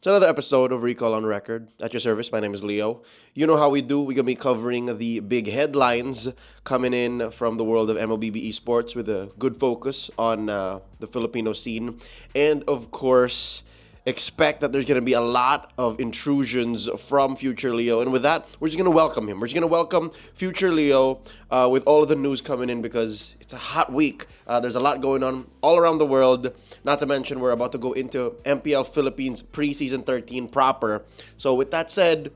It's another episode of Recall on Record. At your service, my name is Leo. You know how we do. We're going to be covering the big headlines coming in from the world of MLBB esports with a good focus on the Filipino scene. And of course, expect that there's going to be a lot of intrusions from Future Leo. And with that, we're just going to welcome him. We're just going to welcome Future Leo with all of the news coming in because it's a hot week. There's a lot going on all around the world. Not to mention, we're about to go into MPL Philippines preseason 13 proper. So with that said,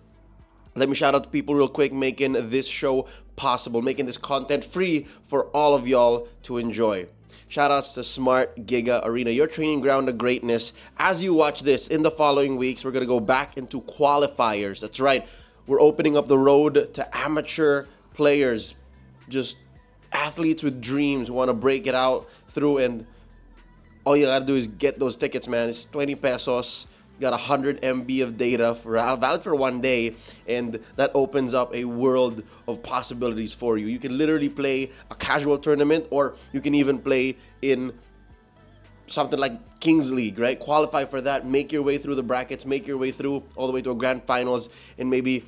let me shout out to people real quick making this show possible, making this content free for all of y'all to enjoy. Shoutouts to Smart Giga Arena, your training ground of greatness. As you watch this, in the following weeks, we're going to go back into qualifiers. That's right. We're opening up the road to amateur players, just athletes with dreams who want to break it out through, and all you got to do is get those tickets, man. It's 20 pesos. Got 100 MB of data valid for 1 day, and that opens up a world of possibilities for you. You can literally play a casual tournament, or you can even play in something like Kings League, right? Qualify for that, make your way through the brackets, make your way through all the way to a grand finals, and maybe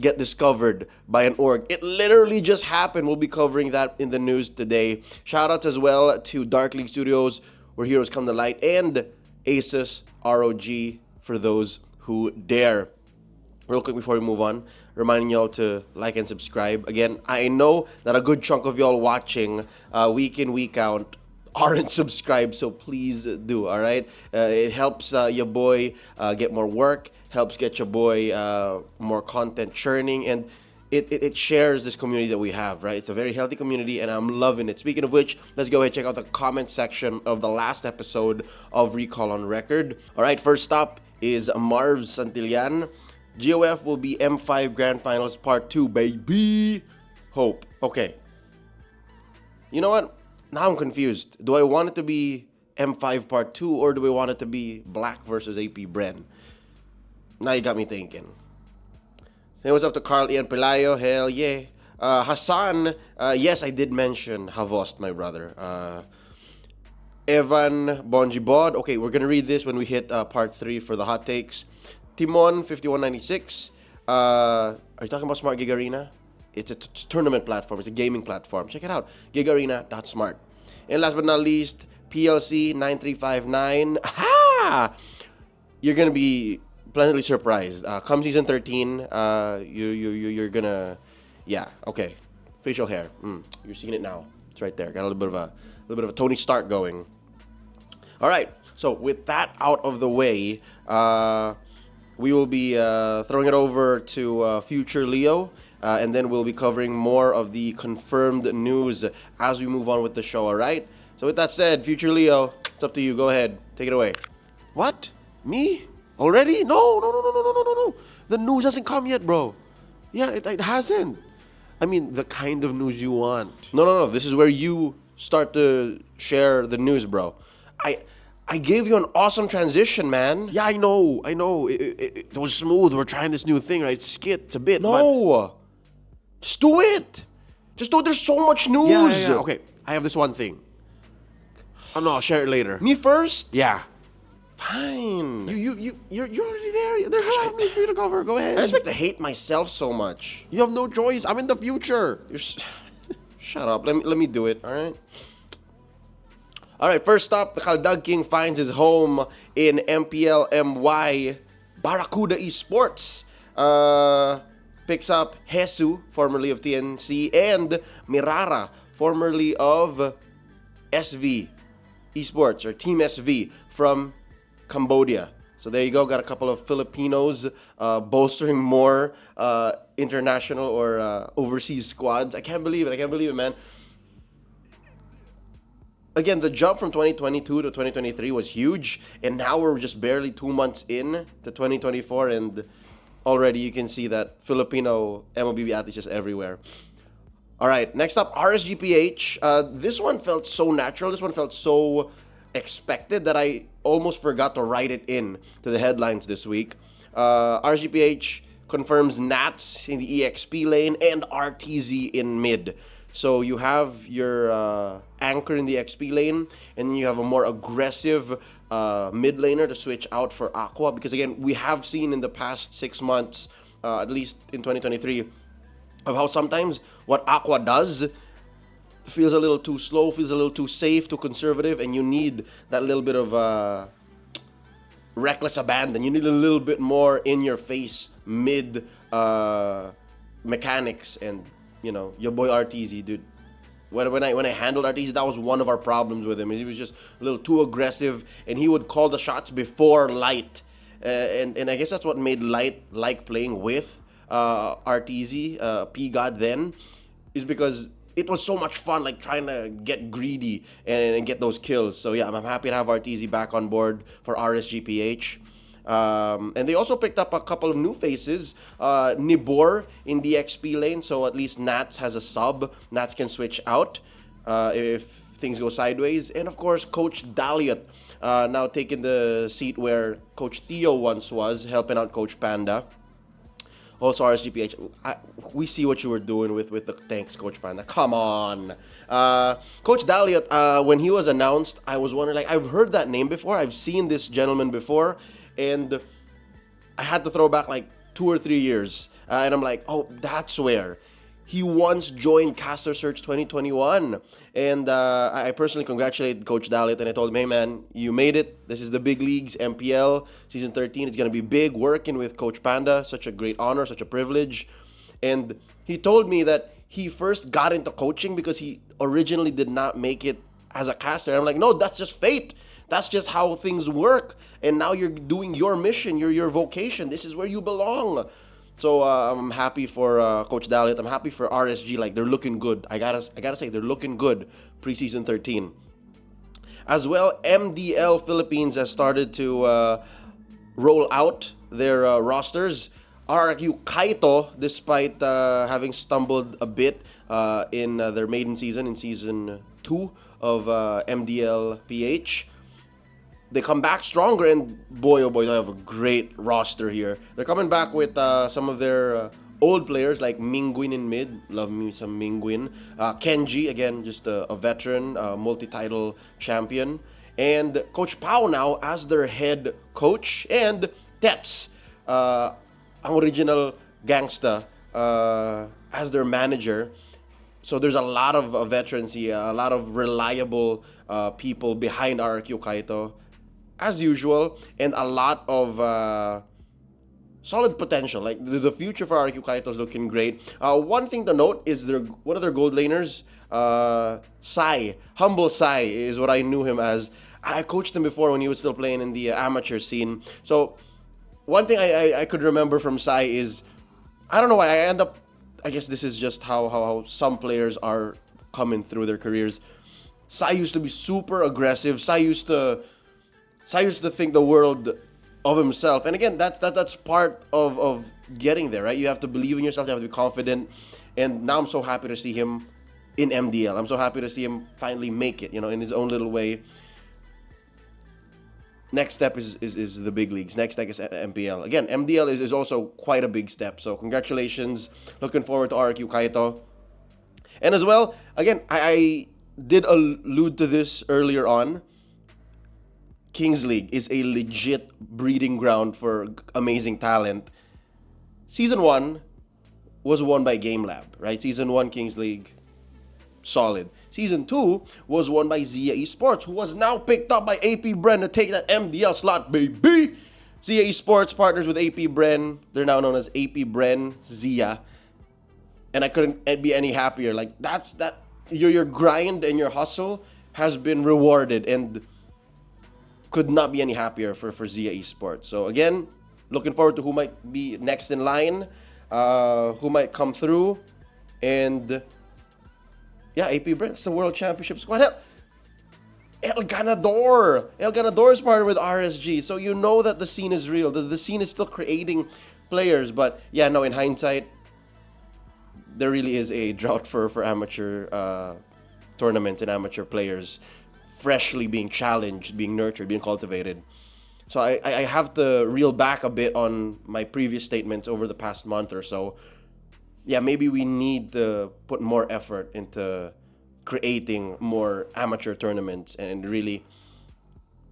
get discovered by an org. It literally just happened. We'll be covering that in the news today. Shout out as well to Dark League Studios, where heroes come to light, and ASUS ROG for those who dare. Real quick before we move on, reminding y'all to like and subscribe. Again, I know that a good chunk of y'all watching week in, week out aren't subscribed, so please do, all right? It helps your boy get more work, helps get your boy more content churning, and it shares this community that we have, right? It's a very healthy community, and I'm loving it. Speaking of which, let's go ahead and check out the comment section of the last episode of Recall on Record. All right, first up is Marv Santillan. GOF will be M5 Grand Finals Part 2, baby. Hope. Okay. You know what? Now I'm confused. Do I want it to be M5 Part 2, or do we want it to be Black versus AP Bren? Now you got me thinking. Hey, what's up to Carl Ian Pelayo? Hell yeah. Hassan, yes, I did mention Havost, my brother. Evan Bonjibod. Okay, we're going to read this when we hit part 3 for the hot takes. Timon, 5196. Are you talking about Smart Giga Arena? It's a tournament platform. It's a gaming platform. Check it out. gigarena.smart. And last but not least, PLC 9359. Aha! You're going to be pleasantly surprised. Come season 13, you're gonna, yeah, okay. Facial hair, you're seeing it now. It's right there. Got a little bit of a Tony Stark going. All right. So with that out of the way, we will be throwing it over to Future Leo, and then we'll be covering more of the confirmed news as we move on with the show. All right. So with that said, Future Leo, it's up to you. Go ahead, take it away. What? Me? Already? No. The news hasn't come yet, bro. Yeah, it hasn't. I mean, the kind of news you want. No. This is where you start to share the news, bro. I gave you an awesome transition, man. Yeah, I know. It was smooth. We're trying this new thing, right? It's skit a bit. No. Just do it. There's so much news. Yeah. Okay, I have this one thing. Oh, no, I'll share it later. Me first? Yeah. Fine. You're already there. There's a lot of news for you to cover. Go ahead. I expect to hate myself so much. You have no choice. I'm in the future. Shut up. Let me do it. All right. All right. First up, the Kaldag King finds his home in MPL MY Barracuda Esports. Picks up Jesu, formerly of TNC, and Mirara, formerly of SV Esports or Team SV from Cambodia. So there you go. Got a couple of Filipinos bolstering more international or overseas squads. I can't believe it, man. Again, the jump from 2022 to 2023 was huge, and now we're just barely 2 months in to 2024, and already you can see that Filipino MLBB athletes just everywhere. All right, next up, RSGPH. This one felt so natural. This one felt so expected that I almost forgot to write it in to the headlines this week. RSGPH confirms Nats in the EXP lane and RTZ in mid. So you have your anchor in the XP lane, and then you have a more aggressive mid laner to switch out for Aqua, because again, we have seen in the past 6 months, at least in 2023, of how sometimes what Aqua does feels a little too slow, feels a little too safe, too conservative, and you need that little bit of reckless abandon. You need a little bit more in your face mid mechanics, and your boy RTZ, dude. When I handled RTZ, that was one of our problems with him. He was just a little too aggressive, and he would call the shots before Light, and I guess that's what made Light like playing with RTZ, P God then, is because it was so much fun, like trying to get greedy and get those kills. So yeah, I'm happy to have RTZ back on board for RSGPH. And they also picked up a couple of new faces. Nibor in the XP lane, so at least Nats has a sub. Nats can switch out if things go sideways. And of course, Coach Daliot now taking the seat where Coach Theo once was, helping out Coach Panda. Also, RSGPH, we see what you were doing with the thanks, Coach Panda. Come on. Coach Daliot, when he was announced, I was wondering, like, I've heard that name before. I've seen this gentleman before. And I had to throw back like 2 or 3 years. And I'm like, oh, that's where. He once joined Caster Search 2021. And I personally congratulate Coach Dalit. And I told him, hey, man, you made it. This is the big leagues, MPL, Season 13. It's going to be big, working with Coach Panda. Such a great honor, such a privilege. And he told me that he first got into coaching because he originally did not make it as a caster. And I'm like, no, that's just fate. That's just how things work. And now you're doing your mission, your vocation. This is where you belong. So I'm happy for Coach Dalit. I'm happy for RSG. Like, they're looking good. I gotta say, they're looking good preseason 13. As well, MDL Philippines has started to roll out their rosters. RQ Kaito, despite having stumbled a bit in their maiden season, in season 2 of MDL PH, they come back stronger, and boy, oh boy, they have a great roster here. They're coming back with some of their old players like Mingwin in mid. Love me some Mingwin. Kenji, again, just a veteran, multi-title champion. And Coach Pao now as their head coach. And Tets, ang original gangsta, as their manager. So there's a lot of veterans here, a lot of reliable people behind RQ Kaito, as usual, and a lot of solid potential. Like, the future for RQ Kaito is looking great. One thing to note is one of their gold laners, Sai. Humble Sai is what I knew him as. I coached him before when he was still playing in the amateur scene. So one thing I could remember from Sai is, I don't know why, I guess this is just how some players are coming through their careers. Sai used to be super aggressive. Sai used to think the world of himself. And again, that's part of getting there, right? You have to believe in yourself. You have to be confident. And now I'm so happy to see him in MDL. I'm so happy to see him finally make it, in his own little way. Next step is the big leagues. Next step is MPL. Again, MDL is also quite a big step. So congratulations. Looking forward to RQ Kaito. And as well, again, I did allude to this earlier on. Kings League is a legit breeding ground for amazing talent. Season 1 was won by Game Lab, right? Season 1 Kings League, solid. Season 2 was won by Zia Esports, who was now picked up by AP Bren to take that MDL slot, baby! Zia Esports partners with AP Bren. They're now known as AP Bren Zia. And I couldn't be any happier. Like, your grind and your hustle has been rewarded, and could not be any happier for Zia Esports. So again, looking forward to who might be next in line, who might come through. And yeah, AP Brent, it's a World Championship squad. Hell, El Ganador is partnered with RSG. So you know that the scene is real. The scene is still creating players. But yeah, no, in hindsight, there really is a drought for amateur tournaments and amateur players freshly being challenged, being nurtured, being cultivated. So I have to reel back a bit on my previous statements over the past month or so. Yeah, maybe we need to put more effort into creating more amateur tournaments and really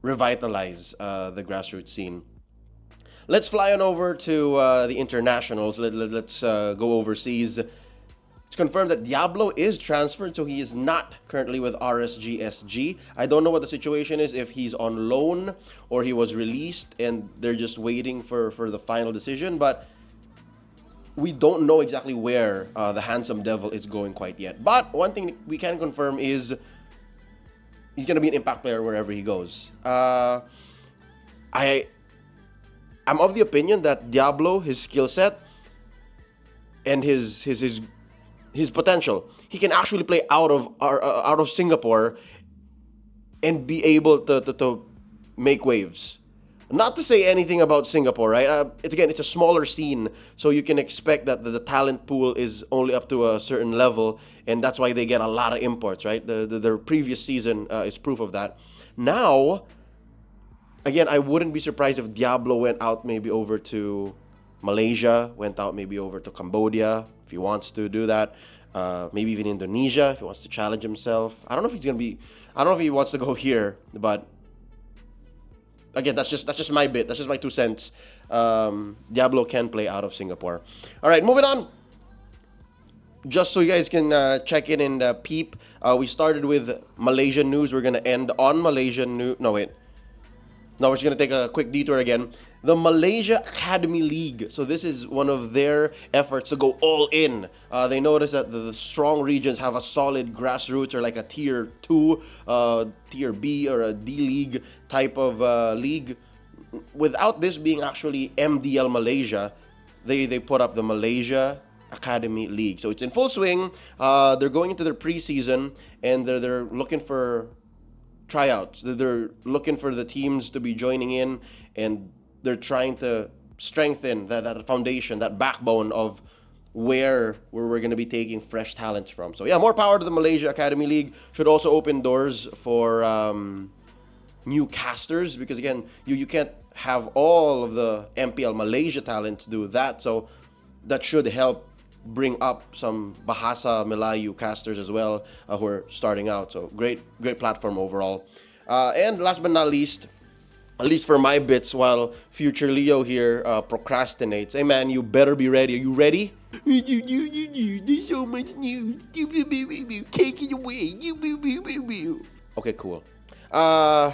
revitalize the grassroots scene. Let's fly on over to the internationals. Let's go overseas. It's confirmed that Diablo is transferred, so he is not currently with RSGSG. I don't know what the situation is, if he's on loan or he was released and they're just waiting for the final decision. But we don't know exactly where the Handsome Devil is going quite yet. But one thing we can confirm is he's going to be an impact player wherever he goes. I'm of the opinion that Diablo, his skill set, and his potential, he can actually play out of Singapore and be able to make waves. Not to say anything about Singapore, right? It's a smaller scene, so you can expect that the talent pool is only up to a certain level, and that's why they get a lot of imports, right? Their previous season is proof of that. Now, again, I wouldn't be surprised if Diablo went out maybe over to Malaysia, went out maybe over to Cambodia, if he wants to do that. Maybe even Indonesia, if he wants to challenge himself. I don't know if he wants to go here, but again, that's just my bit. That's just my 2 cents. Diablo can play out of Singapore. All right, moving on. Just so you guys can check in and peep, we started with Malaysian news. We're going to end on Malaysian news. No, wait. No, we're just going to take a quick detour again. The Malaysia Academy League. So this is one of their efforts to go all in. They noticed that the strong regions have a solid grassroots or like a tier 2, tier B or a D league type of league. Without this being actually MDL Malaysia, they put up the Malaysia Academy League. So it's in full swing. They're going into their preseason and they're looking for tryouts. They're looking for the teams to be joining in, and they're trying to strengthen that foundation, that backbone of where we're going to be taking fresh talents from. So yeah, more power to the Malaysia Academy League. Should also open doors for new casters, because again, you can't have all of the MPL Malaysia talents do that. So that should help bring up some Bahasa Melayu casters as well who are starting out. So great platform overall. And last but not least, at least for my bits, while future Leo here procrastinates. Hey man, you better be ready. Are you ready? There's so much news. Take it away. Okay, cool. A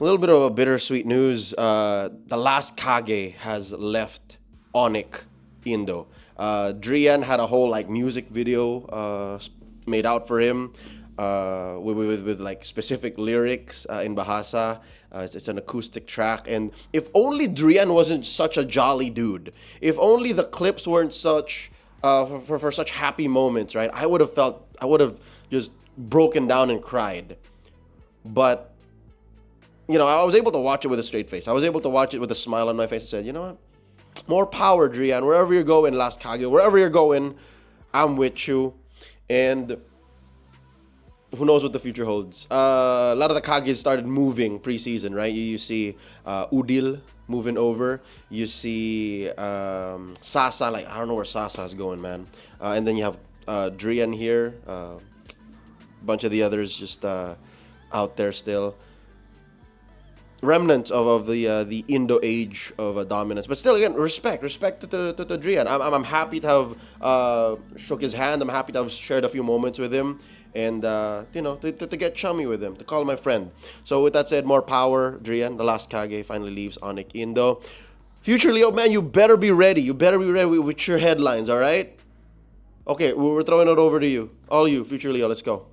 little bit of a bittersweet news. The last Kage has left Onyx Indo. Drian had a whole like music video made out for him with like specific lyrics in Bahasa. It's an acoustic track, and if only Drian wasn't such a jolly dude, if only the clips weren't such for such happy moments, right? I would have just broken down and cried. But you know, I was able to watch it with a straight face. I was able to watch it with a smile on my face and said, you know what? More power, Drian. Wherever you're going, Last Kage, wherever you're going, I'm with you. And who knows what the future holds. A lot of the Kages started moving preseason, right? You see Udil moving over. You see Sasa, like, I don't know where Sasa's going, man. And then you have Drian here. A bunch of the others just out there still. Remnants of the Indo age of dominance, but still, again, respect to Drian. I'm happy to have shook his hand. I'm happy to have shared a few moments with him, and you know, to get chummy with him, to call him my friend. So with that said, more power, Drian. The last Kage finally leaves Onyx Indo. Future Leo, man, you better be ready. You better be ready with your headlines, all right? Okay, we're throwing it over to you, all you, Future Leo. Let's go.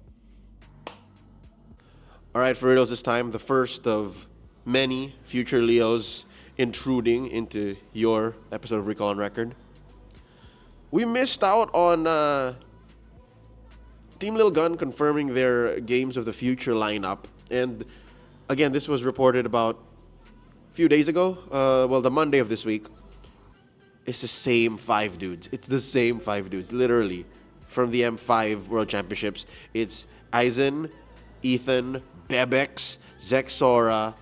All right, for reals this time, the first of many future Leos intruding into your episode of Recall on Record. We missed out on Team Lil Gun confirming their Games of the Future lineup. And again, this was reported about a few days ago. The Monday of this week. It's the same 5 dudes. It's the same 5 dudes, literally. From the M5 World Championships. It's Aizen, Ethan, Bebex, Zexora,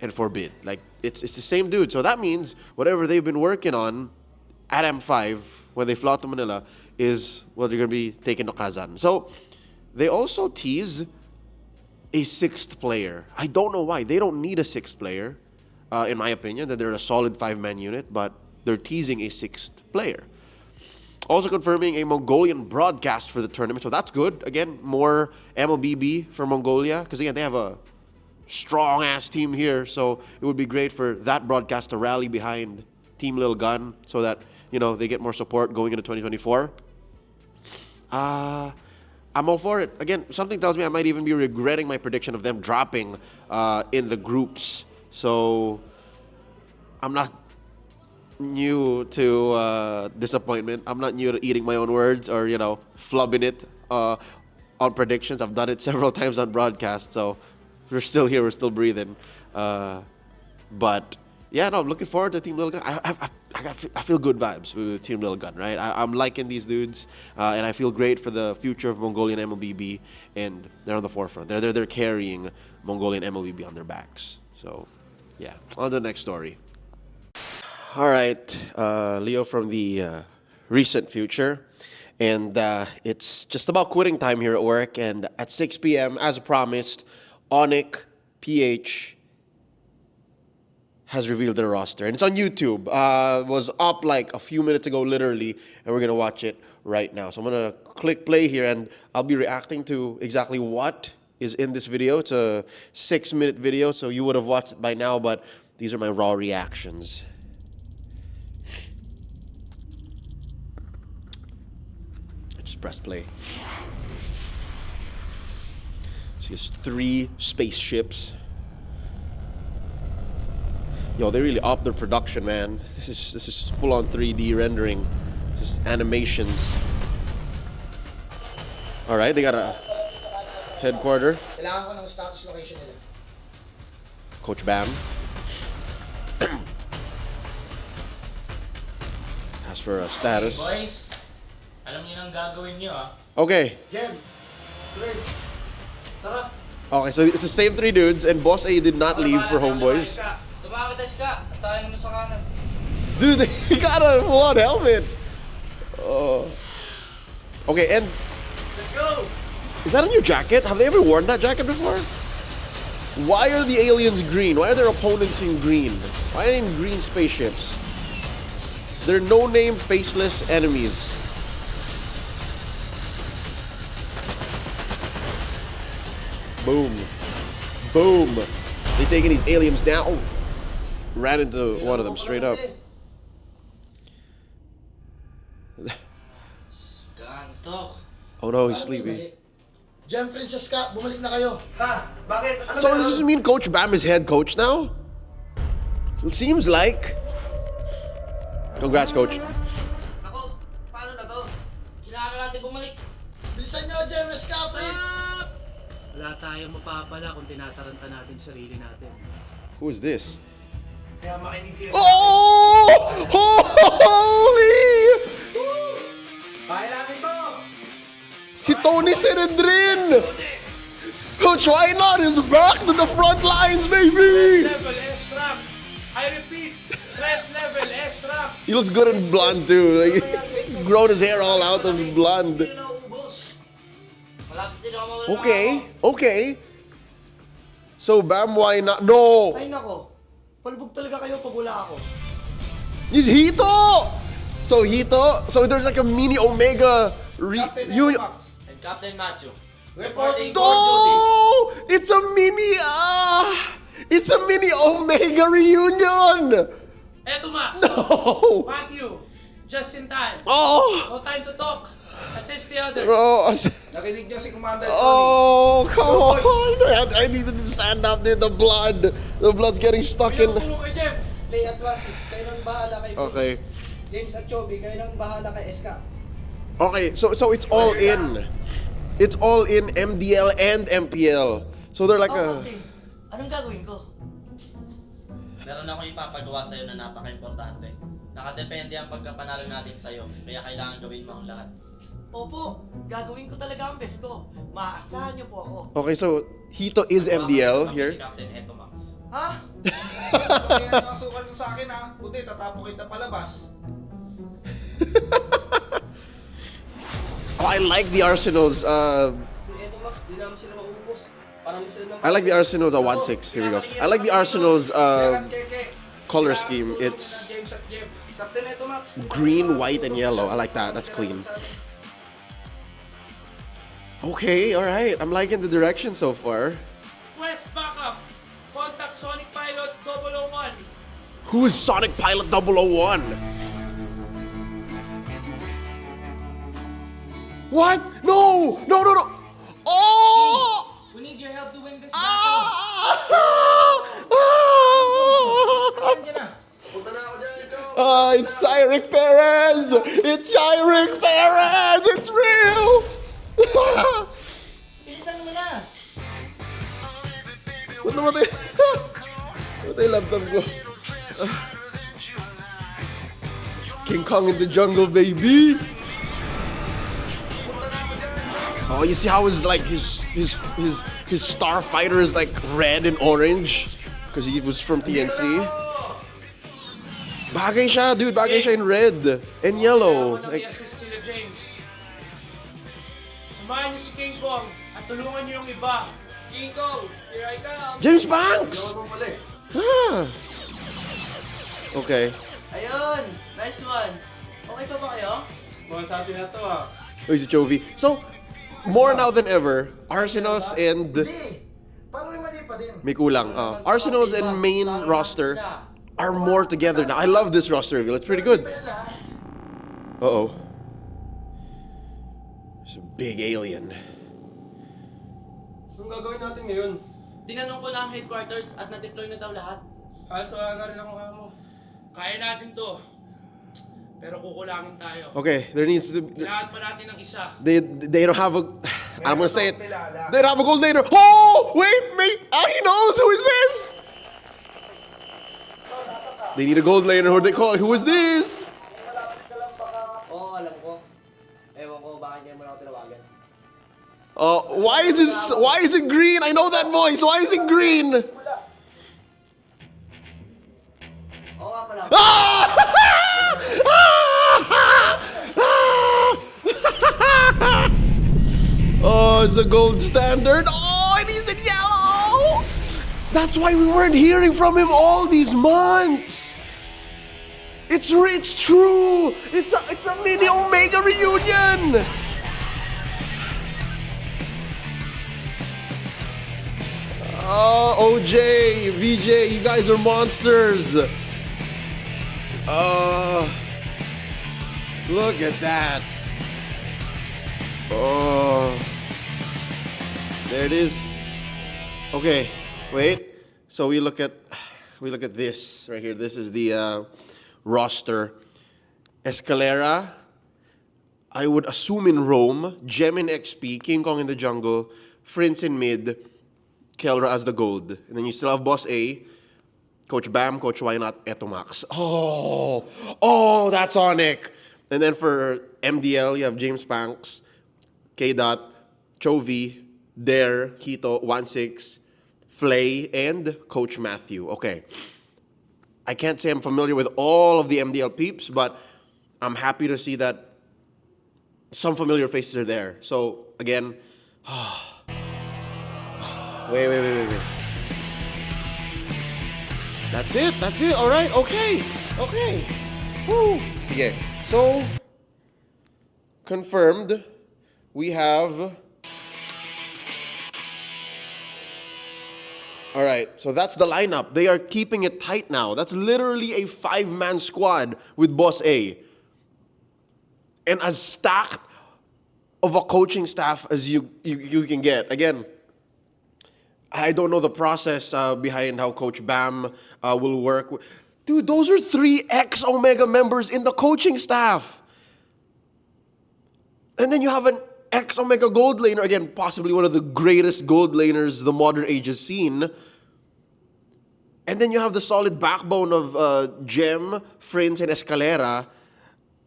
and Forbid. Like, it's the same dude. So that means whatever they've been working on at M5 when they fly to Manila is what they're going to be taking to Kazan. So they also tease a sixth player. I don't know why. They don't need a sixth player, in my opinion, that they're a solid five-man unit, but they're teasing a sixth player. Also confirming a Mongolian broadcast for the tournament, so that's good. Again, more MLBB for Mongolia, because again, they have a strong-ass team here, so it would be great for that broadcast to rally behind Team Lil Gun so that, you know, they get more support going into 2024. I'm all for it. Again, something tells me I might even be regretting my prediction of them dropping in the groups. So I'm not new to disappointment. I'm not new to eating my own words or, you know, flubbing it on predictions. I've done it several times on broadcast. So we're still here. We're still breathing. But yeah, no, I'm looking forward to Team Lil Gun. I feel good vibes with Team Lil Gun, right? I'm liking these dudes, and I feel great for the future of Mongolian MLBB, and they're on the forefront. They're carrying Mongolian MLBB on their backs. So, yeah, on to the next story. All right, Leo from the recent future, and it's just about quitting time here at work, and at 6 p.m., as promised, Onic, PH, has revealed their roster. And it's on YouTube. It was up like a few minutes ago, literally, and we're going to watch it right now. So I'm going to click play here, and I'll be reacting to exactly what is in this video. It's a 6-minute video, so you would have watched it by now, but these are my raw reactions. I just press play. So it's 3 spaceships. Yo, they really upped their production, man. This is full-on 3D rendering. Just animations. All right, they got a headquarter. Kailangan ko ng status location nila. Coach Bam. As for a status. Hey boys, alam niyo nang gagawin niyo Okay. Jem, Chris, tara. Okay, so it's the same 3 dudes, and Boss A did not leave for Homeboys. Sumakitas ka, at tayo naman sa kanan. Dude, he got a full-on helmet. Okay, and Let's go! is that a new jacket? Have they ever worn that jacket before? Why are the aliens green? Why are their opponents in green? Why are they in green spaceships? They're no-name, faceless enemies. Boom. Boom. They taking these aliens down. Oh. Ran into one of them straight up. Gantok. Oh no, he's sleepy. Jem, Princess ka, bumalik na kayo. Ha? Bakit? Ano So does this mean Coach Bam is head coach now? It seems like. Congrats, Coach. Ako, paano na to? Kailangan natin bumalik. Bilisan nyo, Jem, ka, Prince! Wala tayong mapapala kung tinataranta natin sarili natin. Who is this? Kaya makinig kayo. Oh! Holy! Kaya namin to! Si Tony Serendrin! Coach, why not? He's back to the front lines, baby! Level S-Rank. I repeat, threat level S-Rank. He looks good in blonde too. Like, he's grown his hair all out of blonde. Malapit din ako mawala. Okay. So Bam, why not? No! Ay nako, palbog talaga kayo pag wala ako. He's Hito! So there's like a mini Omega Captain union. Xbox. And Captain Matthew. Reporting for duty. No! It's a mini Omega reunion! Eto Max. No! Matthew. Just in time. Oh! No time to talk. Assist the others. Bro, Nakinig nyo si Commander Tony. oh, come on! I needed to stand up there. The blood's getting stuck in. Tulong kay Jeff. Play at 1-6, kayo nang bahala kay Okay. James at Chobi, kayo nang bahala kay SK. Okay, so it's all in. It's all in MDL and MPL. So they're like a. Anong gagawin ko? Meron akong ipapagawa sa'yo na napaka-importante. Nakadepende ang pagkapanalo natin sa'yo, kaya kailangan gawin mo ang lahat. Opo, gagawin ko talaga ang best ko. Maaasahan niyo po ako. Okay, so Hito is MDL Si here. Captain Eto Max. Ha? Kaya nakasukan mo sa akin ha. Buti, tatapo kita palabas. Oh, I like the Arsenals. Eto Max, di naman sila maubos. Parang sunod ng I like the Arsenal's 1-6. Here we go. I like the Arsenal's color scheme. It's James at Jeff. Sakto na ito, Max. green, white, and yellow. I like that. That's clean. Okay, all right. I'm liking the direction so far. Quest backup. Contact Sonic Pilot 001. Who is Sonic Pilot 001? What? No! No, no, no! Oh! We need your help to win this Ah! Punta na ako dyan, ito. It's Cyric Perez! It's Cyric Perez! It's real! Bilisan mo na! Ba't namatay? Namatay yung laptop ko. King Kong in the jungle, baby! Oh, you see how his like his starfighter is like red and orange because he was from TNC. Bagay siya, dude. Bagay siya in red and yellow. Kailangan mo nang i-assist sila, James. Samahan niyo si King Kong at tulungan niyo yung iba. King Kong, here I come! James Banks. Gawin mo mali. Ah. Okay. Ayun! Nice one! Okay pa ba kayo? Mga sa atin na to ah. Oh, si Chovy. So, more now than ever, Arsenal's and Hindi. Parang may mali pa din. may kulang. Arsenal's and main roster are more together now. I love this roster reveal. It's pretty good. Uh-oh. There's a big alien. Anong gagawin natin ngayon? Tinanong ko lang ang headquarters at na-deploy na daw lahat. Halos wala ka rin ako kamo. Kaya natin to. Pero kukulangin tayo. Okay, there needs to Kailangan pa natin ng isa. they don't have a I'm gonna say it. They don't have a gold laner. Oh wait, mate. He knows who is this? They need a gold laner. Who they call? Who is this? Oo, alam ko. Ewan ko, bakit ngayon mo na ako tinawagan. Why is it green? I know that voice. Why is it green? Oo nga pala. Oh, it's the gold standard. Oh, and he's in yellow. That's why we weren't hearing from him all these months. It's true. It's a mini Omega reunion. Oh, OJ, VJ, you guys are monsters. Look at that. Oh, there it is. Okay, wait. So we look at this right here. This is the roster. Escalera, I would assume in Rome. Gem in XP, King Kong in the jungle, Prince in mid, Kelra as the gold, and then you still have Boss A, Coach Bam, Coach Why Not, Etomax. Oh, that's Sonic. And then for MDL, you have James Banks, K. Dot, Chovy, Dare, Kito, 1-6, Flay, and Coach Matthew. Okay. I can't say I'm familiar with all of the MDL peeps, but I'm happy to see that some familiar faces are there. So, again, wait. That's it. All right, okay. Woo. Sige. So, confirmed, we have... All right, so that's the lineup. They are keeping it tight now. That's literally a 5-man squad with Boss A. And as stacked of a coaching staff as you can get. Again, I don't know the process behind how Coach Bam will work. Dude, those are 3 ex-Omega members in the coaching staff. And then you have an ex-Omega gold laner, again, possibly one of the greatest gold laners the modern age has seen. And then you have the solid backbone of Gem, Prince, and Escalera.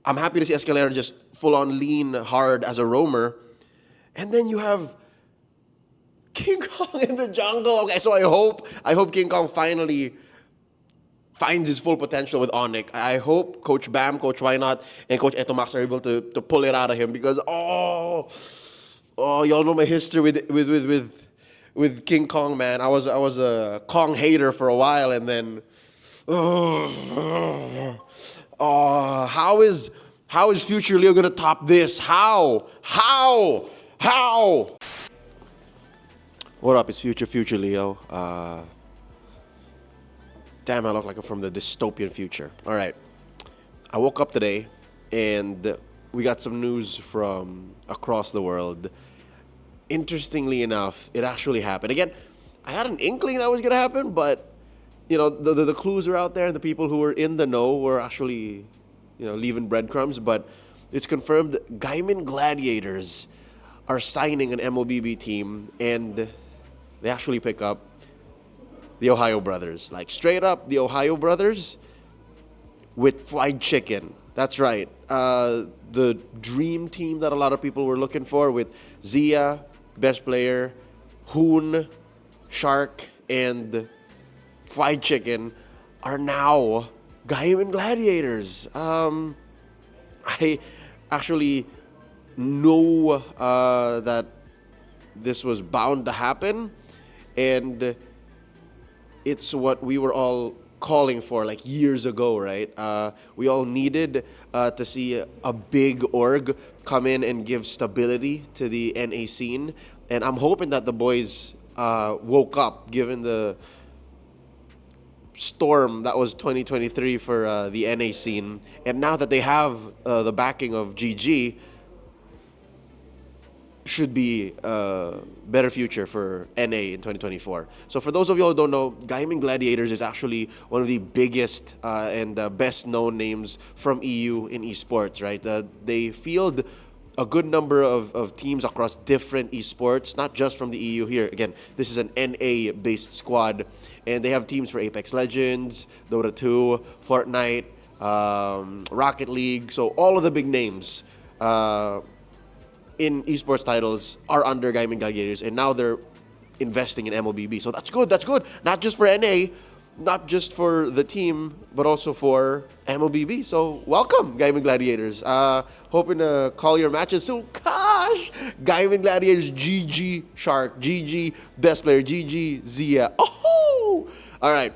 I'm happy to see Escalera just full-on lean hard as a roamer. And then you have King Kong in the jungle. Okay, so I hope King Kong finally finds his full potential with Onyx. I hope Coach Bam, Coach Why Not, and Coach Etomax are able to pull it out of him because y'all know my history with King Kong, man. I was a Kong hater for a while, and then, how is Future Leo gonna top this? How? What up? It's Future Leo. Damn, I look like I'm from the dystopian future. All right. I woke up today and we got some news from across the world. Interestingly enough, it actually happened. Again, I had an inkling that was going to happen, but you know, the clues are out there and the people who were in the know were actually, you know, leaving breadcrumbs, but it's confirmed Gaiman Gladiators are signing an MLBB team, and they actually pick up the Ohio Brothers. Like, straight up, the Ohio Brothers with fried chicken. That's right. The dream team that a lot of people were looking for, with Zia, best player, Hoon, Shark, and fried chicken, are now Gaiman Gladiators. I actually know that this was bound to happen, and it's what we were all calling for like years ago, right? We all needed to see a big org come in and give stability to the NA scene, and I'm hoping that the boys woke up given the storm that was 2023 for the NA scene, and now that they have the backing of GG, should be a better future for NA in 2024. So for those of you who don't know, Gaiman Gladiators is actually one of the biggest and best known names from EU in esports, right? They field a good number of teams across different esports, not just from the EU here. Again, this is an NA-based squad, and they have teams for Apex Legends, Dota 2, Fortnite, Rocket League, so all of the big names in esports titles are under Gaiman Gladiators, and now they're investing in MLBB. So that's good. Not just for NA, not just for the team, but also for MLBB. So welcome, Gaiman Gladiators. Hoping to call your matches soon. Gosh! Gaiman Gladiators, GG Shark, GG Best Player, GG Zia. Oh! All right,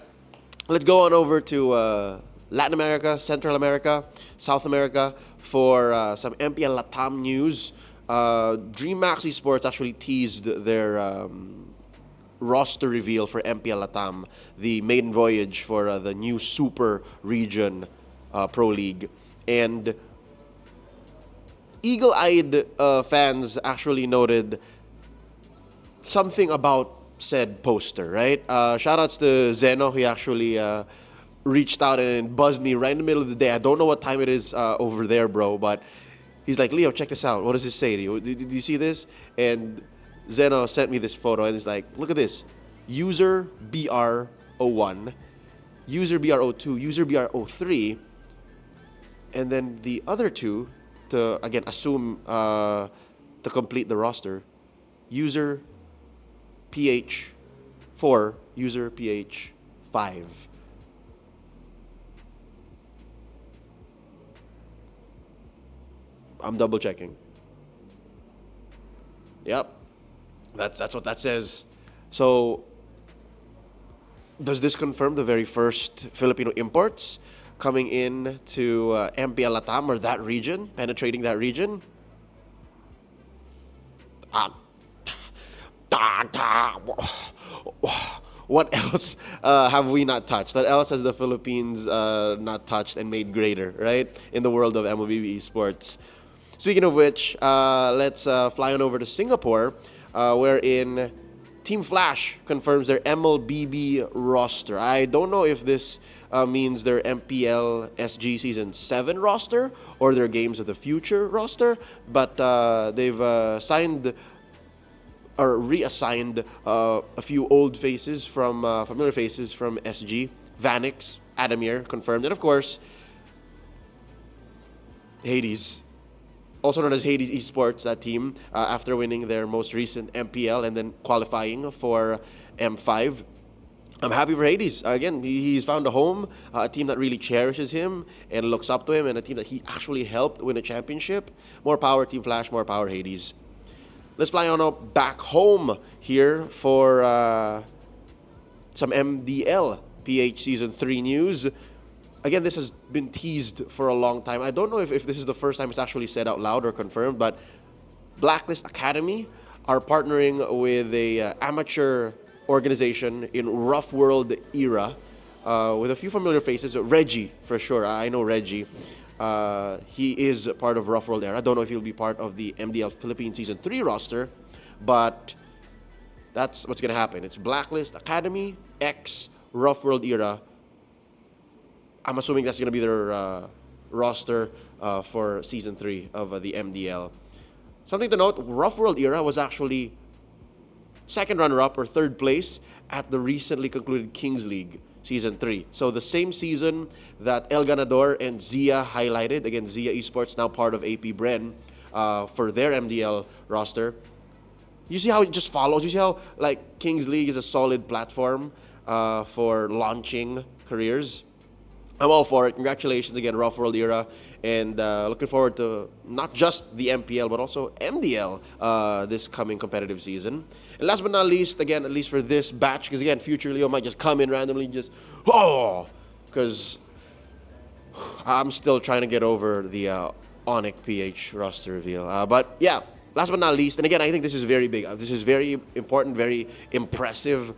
let's go on over to Latin America, Central America, South America for some MPL Latam news. DreamMax Esports actually teased their roster reveal for MPL Latam, the maiden voyage for the new Super Region Pro League. And eagle-eyed fans actually noted something about said poster, right? Shoutouts to Zeno. He actually reached out and buzzed me right in the middle of the day. I don't know what time it is over there, bro, but he's like, Leo, check this out. What does this say to you? Did you see this? And Zeno sent me this photo, and it's like, look at this. User BR01, user BR02, user BR03, and then the other two, to, again, assume to complete the roster, user PH4, user PH5. I'm double checking. Yep. That's what that says. So does this confirm the very first Filipino imports coming in to MPL Latam, or that region, penetrating that region? What else have we not touched? What else has the Philippines not touched and made greater, right, in the world of MLBB esports? Speaking of which, let's fly on over to Singapore, wherein Team Flash confirms their MLBB roster. I don't know if this means their MPL SG Season 7 roster or their Games of the Future roster, but they've signed or reassigned a few old faces from familiar faces from SG. Vanix, Adamir confirmed, and of course Hades, also known as Hades Esports, that team, after winning their most recent MPL and then qualifying for M5. I'm happy for Hades. Again, he's found a home, a team that really cherishes him and looks up to him, and a team that he actually helped win a championship. More power, Team Flash. More power, Hades. let's fly on up back home here for some MDL PH Season 3 news. Again, this has been teased for a long time. I don't know if this is the first time it's actually said out loud or confirmed, but Blacklist Academy are partnering with a amateur organization in Rough World era with a few familiar faces. Reggie, for sure. I know Reggie. He is part of Rough World era. I don't know if he'll be part of the MDL Philippines Season 3 roster, but that's what's going to happen. It's Blacklist Academy X Rough World era. I'm assuming that's going to be their roster for Season 3 of the MDL. Something to note, Rough World era was actually second runner-up or third place at the recently concluded Kings League Season 3. So the same season that El Ganador and Zia highlighted. Again, Zia Esports, now part of AP Bren, for their MDL roster. You see how it just follows? You see how like Kings League is a solid platform for launching careers? I'm all for it. Congratulations again, Rough World era. And looking forward to not just the MPL, but also MDL this coming competitive season. And last but not least, again, at least for this batch, because again, future Leo might just come in randomly and just, because I'm still trying to get over the Onic PH roster reveal. But yeah, last but not least, and again, I think this is very big. This is very important, very impressive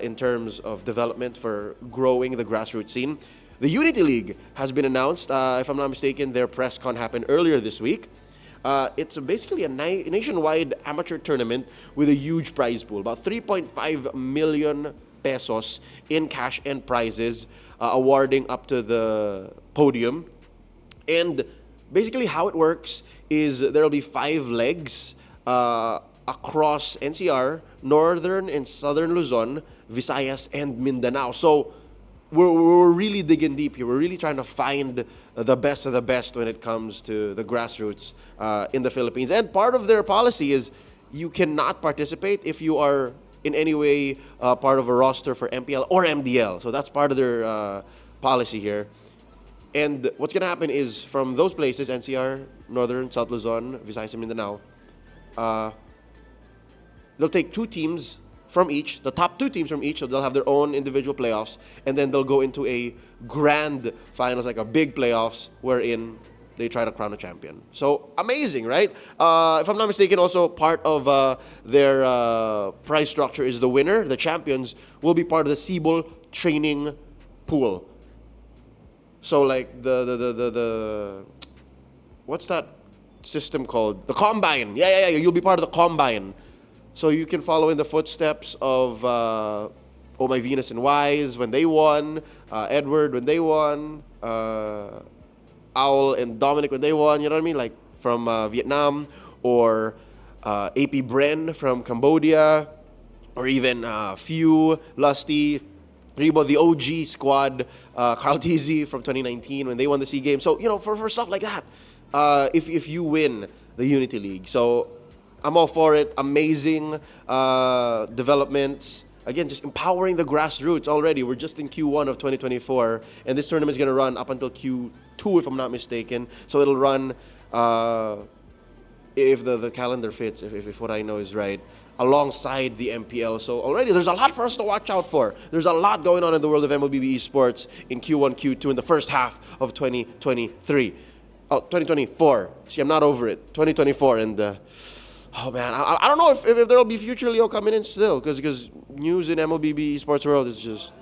in terms of development for growing the grassroots scene. The Unity League has been announced. If I'm not mistaken, their press con happened earlier this week. It's basically a nationwide amateur tournament with a huge prize pool, about 3.5 million pesos in cash and prizes, awarding up to the podium. And basically how it works is there'll be 5 legs across NCR, Northern and Southern Luzon, Visayas, and Mindanao. So we're really digging deep here. We're really trying to find the best of the best when it comes to the grassroots in the Philippines. And part of their policy is you cannot participate if you are in any way part of a roster for MPL or MDL. So that's part of their policy here. And what's going to happen is from those places, NCR, Northern, South Luzon, Visayas, and Mindanao, they'll take 2 teams from each, the top 2 teams from each, so they'll have their own individual playoffs, and then they'll go into a grand finals, like a big playoffs, wherein they try to crown a champion. So, amazing, right? If I'm not mistaken, also part of their prize structure is the winner, the champions, will be part of the Cebol training pool. So, like, the what's that system called? The Combine. Yeah, you'll be part of the Combine. So you can follow in the footsteps of Oh My Venus and Wise when they won, Edward when they won, Owl and Dominic when they won, you know what I mean? Like from Vietnam, or AP Bren from Cambodia, or even Few, Lusty, Rebo, the OG squad, Carl Tizzy from 2019 when they won the SEA Games. So, you know, for stuff like that, if you win the Unity League. So I'm all for it. Amazing developments. Again, just empowering the grassroots already. We're just in Q1 of 2024, and this tournament is going to run up until Q2, if I'm not mistaken. So it'll run, if the calendar fits, if what I know is right, alongside the MPL. So already there's a lot for us to watch out for. There's a lot going on in the world of MLBB esports in Q1, Q2, in the first half of 2023. Oh, 2024. See, I'm not over it. 2024, and oh man, I don't know if there'll be future Leo coming in still, because news in MLBB esports world is just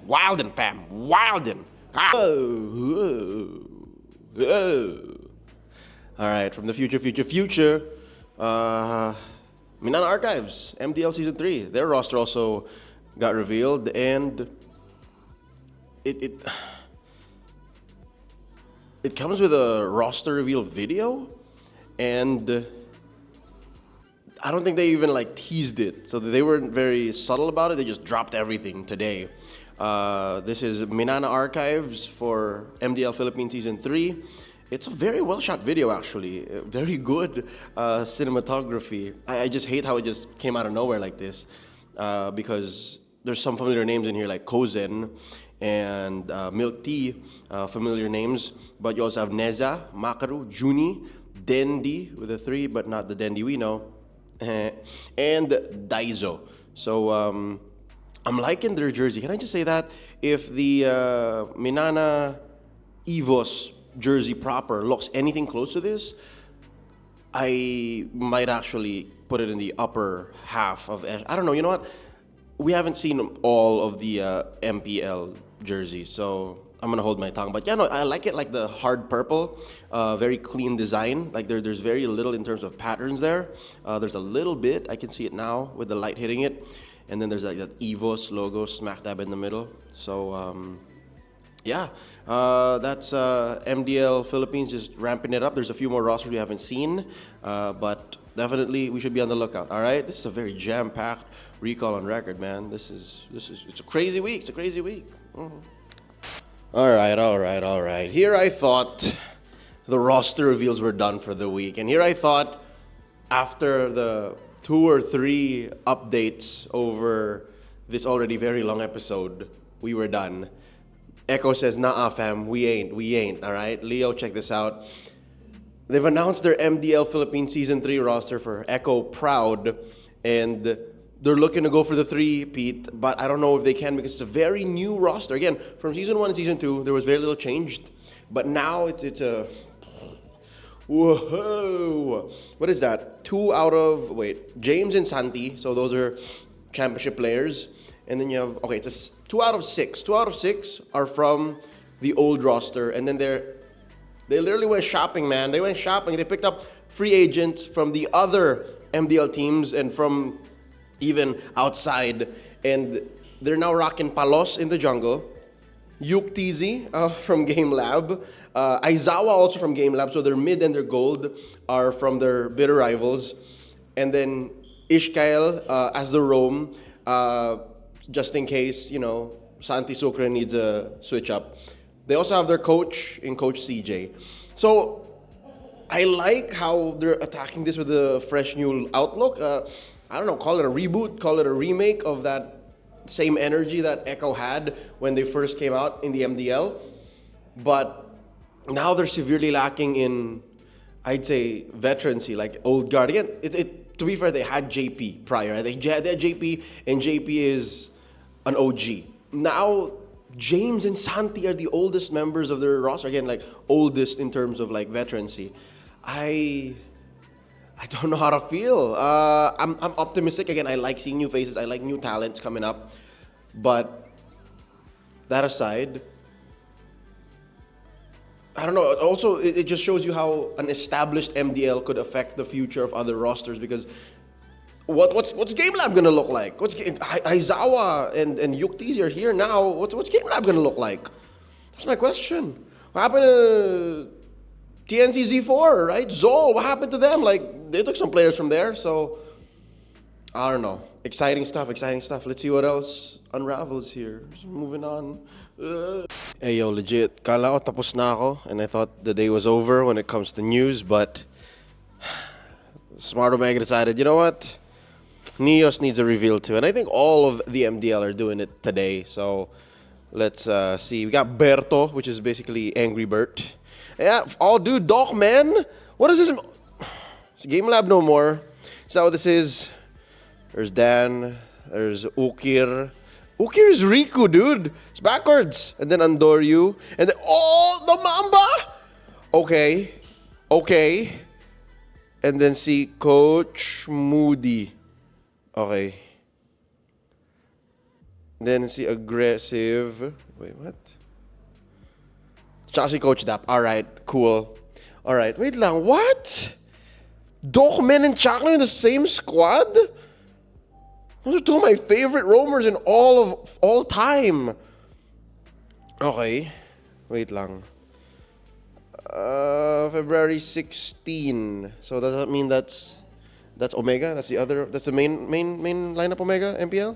wildin', fam, wildin'. All right, from the future. Minana Archives, MDL Season 3, their roster also got revealed, and it comes with a roster reveal video, and I don't think they even like teased it, so they weren't very subtle about it. They just dropped everything today. This is Minana Archives for MDL Philippines Season 3. It's a very well shot video, actually. Very good cinematography. I just hate how it just came out of nowhere like this, because there's some familiar names in here like Kozen and Milk Tea, familiar names. But you also have Neza, Makaru, Juni, Dendi with a 3, but not the Dendi we know. And Daiso. So I'm liking their jersey. Can I just say that? If the Minana Evos jersey proper looks anything close to this, I might actually put it in the upper half of. I don't know. You know what? We haven't seen all of the MPL jerseys, so I'm gonna hold my tongue. But yeah, no, I like it. Like the hard purple, very clean design. Like there's very little in terms of patterns there. There's a little bit. I can see it now with the light hitting it, and then there's like that Evos logo smack dab in the middle. So yeah, that's MDL Philippines just ramping it up. There's a few more rosters we haven't seen, but definitely we should be on the lookout. All right, this is a very jam-packed recall on record, man. This is it's a crazy week. It's a crazy week. All right. Here I thought the roster reveals were done for the week, and here I thought after the 2 or 3 updates over this already very long episode, we were done. Echo says, nah, fam, we ain't, all right? Leo, check this out. They've announced their MDL Philippines Season 3 roster for Echo Proud, and they're looking to go for the 3-peat, but I don't know if they can because it's a very new roster. Again, from Season 1 and Season 2, there was very little changed, but now it's a... Whoa! What is that? James and Santi, so those are championship players. And then you have, it's 2 out of 6. 2 out of 6 are from the old roster. And then they literally went shopping, man. They went shopping. They picked up free agents from the other MDL teams and from even outside. And they're now rocking Palos in the jungle. Yuk TZ from Game Lab. Aizawa also from Game Lab. So their mid and their gold are from their bitter rivals. And then Ishkael as the roam. Just in case, Santi Sucre needs a switch up. They also have their coach in Coach CJ. So I like how they're attacking this with a fresh new outlook. I don't know, call it a reboot, call it a remake of that same energy that Echo had when they first came out in the MDL. But now they're severely lacking in, I'd say, veterancy, like old guard. Again, to be fair, they had JP prior. They had JP, and JP is an OG. Now, James and Santi are the oldest members of their roster. Again, like oldest in terms of like veterancy. I don't know how to feel. I'm optimistic. Again, I like seeing new faces. I like new talents coming up. But that aside, I don't know. Also, it just shows you how an established MDL could affect the future of other rosters because what's Game Lab gonna look like? Aizawa and Yuktiz are here now. What's Game Lab gonna look like? That's my question. What happened to TNC Z4, right? Zol, what happened to them? Like, they took some players from there, so I don't know. Exciting stuff. Let's see what else unravels here. Just moving on. Hey, yo, legit. Kala ko tapos na ako, and I thought the day was over when it comes to news, but Smart Omega decided, you know what? Neos needs a reveal too, and I think all of the MDL are doing it today, so let's see. We got Berto, which is basically Angry Bert. Yeah, dude, Doc, man. What is this? It's Game Lab no more. Is that what this is? There's Dan. There's Ukir. Ukir is Riku, dude. It's backwards. And then Andoryu. And then, the Mamba! Okay. And then see Coach Moody. Okay. Then see Aggressive. Wait, what? Tsaka si Coach Dap. Alright, cool. Alright, wait lang. What? Dokmen and Chakno in the same squad? Those are 2 of my favorite roamers in all time. Okay. Wait lang. February 16. So does that mean that's Omega? That's the main lineup Omega MPL?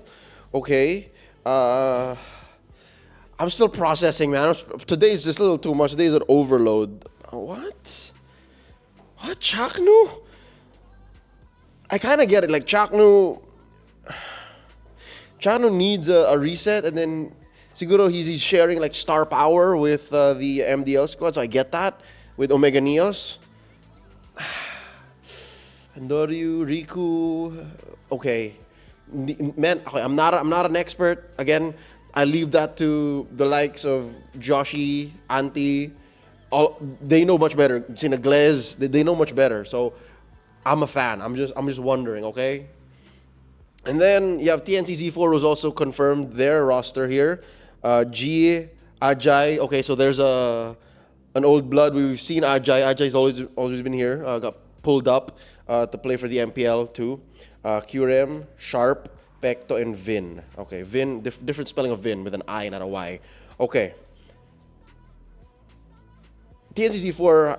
Okay. I'm still processing, man. Today's just a little too much. Today's an overload. What? Chaknu? I kind of get it. Like, Chaknu needs a reset, and then siguro he's sharing like star power with the MDL squad, so I get that with Omega Neos. Andoryu, Riku, okay. Man, okay, I'm not an expert. Again, I leave that to the likes of Joshi, Anti. All they know much better. Sinagles, they know much better. So I'm a fan. I'm just wondering, okay? And then you have TNCZ4 who's also confirmed their roster here. G, Ajay. Okay, so there's an old blood. We've seen Ajay. Ajay's always been here. Got pulled up to play for the MPL too. Curem, Sharp, Pecto, and Vin. Okay, Vin, different spelling of Vin with an I, not a Y. Okay. TNCZ4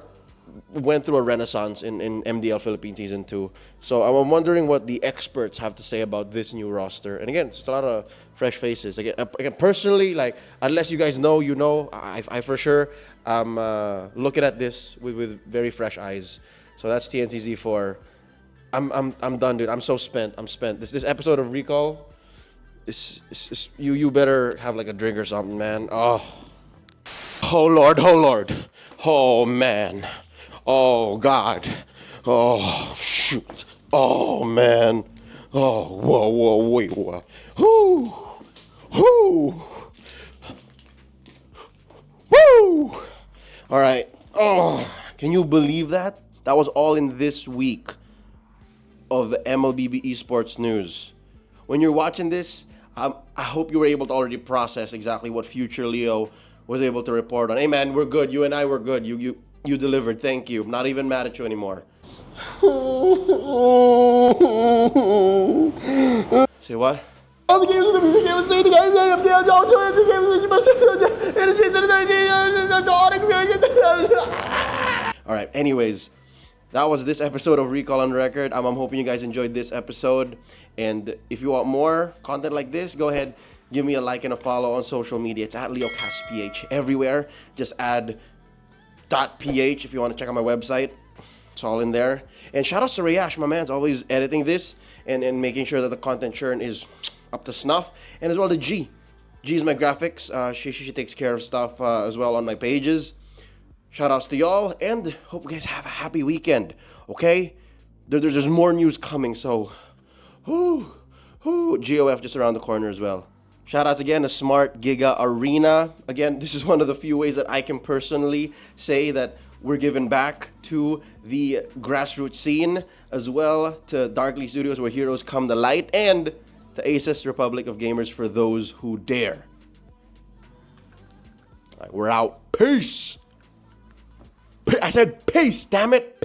went through a renaissance in MDL Philippines Season 2. So I'm wondering what the experts have to say about this new roster. And again, it's a lot of fresh faces. Again personally, like, unless you guys know, you know, I for sure am looking at this with very fresh eyes. So that's TNCZ4. I'm done, dude. I'm so spent. I'm spent. This episode of Recall is you better have like a drink or something, man. Oh Lord, oh Lord, oh man, oh God, oh shoot, oh man, oh whoa, wait, whoa, whoo. All right. Oh, can you believe that? That was all in this week of MLBB esports news. When you're watching this, I hope you were able to already process exactly what Future Leo was able to report on. Hey man, we're good. You and I were good. You delivered. Thank you. I'm not even mad at you anymore. Say what? All right. Anyways, that was this episode of Recall on Record. I'm hoping you guys enjoyed this episode. And if you want more content like this, go ahead, give me a like and a follow on social media. It's at LeoCastPH everywhere. Just add .ph if you want to check out my website. It's all in there. And shout out to Rayash, my man's always editing this and making sure that the content churn is up to snuff. And as well to G. G is my graphics. She takes care of stuff as well on my pages. Shout outs to y'all, and hope you guys have a happy weekend, okay? There's more news coming, so GOF just around the corner as well. Shout outs again to Smart Giga Arena. Again, this is one of the few ways that I can personally say that we're giving back to the grassroots scene, as well to Darkly Studios where heroes come to light, and the ASUS Republic of Gamers for those who dare. All right, we're out. Peace! I said peace, damn it!